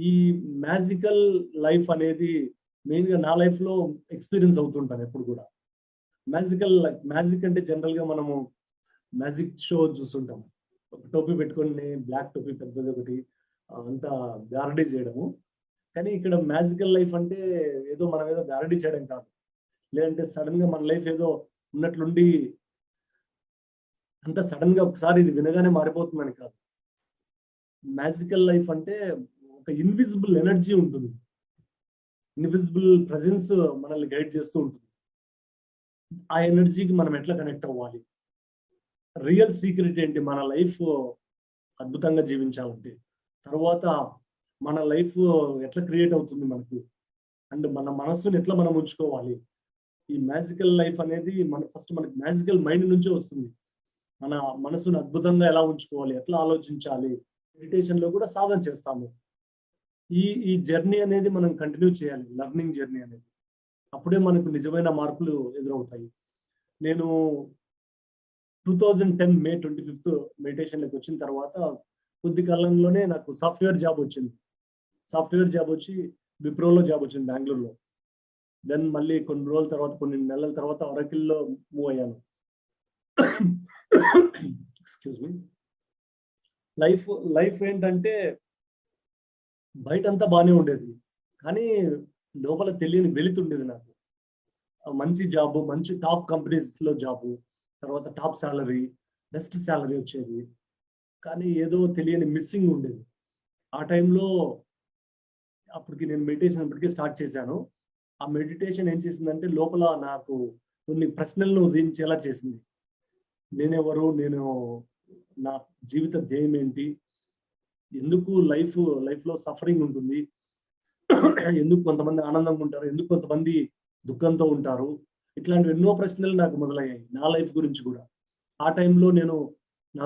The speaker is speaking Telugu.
ఈ మ్యాజికల్ లైఫ్ అనేది మెయిన్‌గా నా లైఫ్‌లో ఎక్స్‌పీరియన్స్ అవుతుంటాను ఎప్పుడు కూడా. మ్యాజిక్ అంటే జనరల్‌గా మనము మ్యాజిక్ షో చూస్తుంటాం. ఒక టోపీ పెట్టుకొని బ్లాక్ టోపీ పెద్దదొకటి అంతా గారడీ చేయడము. కానీ ఇక్కడ మ్యాజికల్ లైఫ్ అంటే ఏదో మనం ఏదో గారడీ చేయడం కాదు. లేదంటే సడెన్‌గా మన లైఫ్ ఏదో ఉన్నట్లుండి అంతా సడెన్‌గా ఒకసారి ఇది వినగానే మారిపోతుందని కాదు. మ్యాజికల్ లైఫ్ అంటే ఒక ఇన్విజిబుల్ ఎనర్జీ ఉంటుంది. ఇన్విజిబుల్ ప్రెజెన్స్ మనల్ని గైడ్ చేస్తూ ఉంటుంది. ఆ ఎనర్జీకి మనం ఎట్లా కనెక్ట్ అవ్వాలి? రియల్ సీక్రెట్ ఏంటి? మన లైఫ్ అద్భుతంగా జీవించాలంటే. తరువాత మన లైఫ్ ఎట్లా క్రియేట్ అవుతుంది మనకు? అండ్ మన మనస్సుని ఎట్లా మనం ఉంచుకోవాలి? ఈ మ్యాజికల్ లైఫ్ అనేది మనకి మ్యాజికల్ మైండ్ నుంచే వస్తుంది. మన మనసుని అద్భుతంగా ఎలా ఉంచుకోవాలి? ఎట్లా ఆలోచించాలి? మెడిటేషన్‌లో కూడా సాధన చేస్తాము. ఈ జర్నీ అనేది మనం కంటిన్యూ చేయాలి. లెర్నింగ్ జర్నీ అనేది. అప్పుడే మనకు నిజమైన మార్పులు ఎదురవుతాయి. నేను 2010 మే 25 మెడిటేషన్‌లోకి వచ్చిన తర్వాత కొద్ది కాలంలోనే నాకు సాఫ్ట్‌వేర్ జాబ్ వచ్చింది. సాఫ్ట్‌వేర్ జాబ్ వచ్చి విప్రోలో జాబ్ వచ్చింది బెంగుళూరులో. దెన్ మళ్ళీ కొన్ని రోజుల తర్వాత, కొన్ని నెలల తర్వాత ఒరాకిల్‌లో మూవ్ అయ్యాను. Excuse me. లైఫ్ లైఫ్ ఏంటంటే బయటంతా బానే ఉండేది. కానీ లోపల తెలియని వెలితుండేది నాకు. మంచి జాబు, మంచి టాప్ కంపెనీస్‌లో జాబు, తర్వాత టాప్ సాలరీ, బెస్ట్ సాలరీ వచ్చేది. కానీ ఏదో తెలియని మిస్సింగ్ ఉండేది. ఆ టైంలో అప్పటికి నేను మెడిటేషన్ అప్పటికే స్టార్ట్ చేశాను. ఆ మెడిటేషన్ ఏం చేసిందంటే లోపల నాకు కొన్ని ప్రశ్నలను ఉదయించేలా చేసింది. నేనెవరు? నా జీవిత ధ్యేయం ఏంటి? ఎందుకు లైఫ్‌లో సఫరింగ్ ఉంటుంది? ఎందుకు కొంతమంది ఆనందంగా ఉంటారు? ఎందుకు కొంతమంది దుఃఖంతో ఉంటారు? ఇట్లాంటివి ఎన్నో ప్రశ్నలు నాకు మొదలయ్యాయి. నా లైఫ్ గురించి గూడా. ఆ టైంలో నేను నా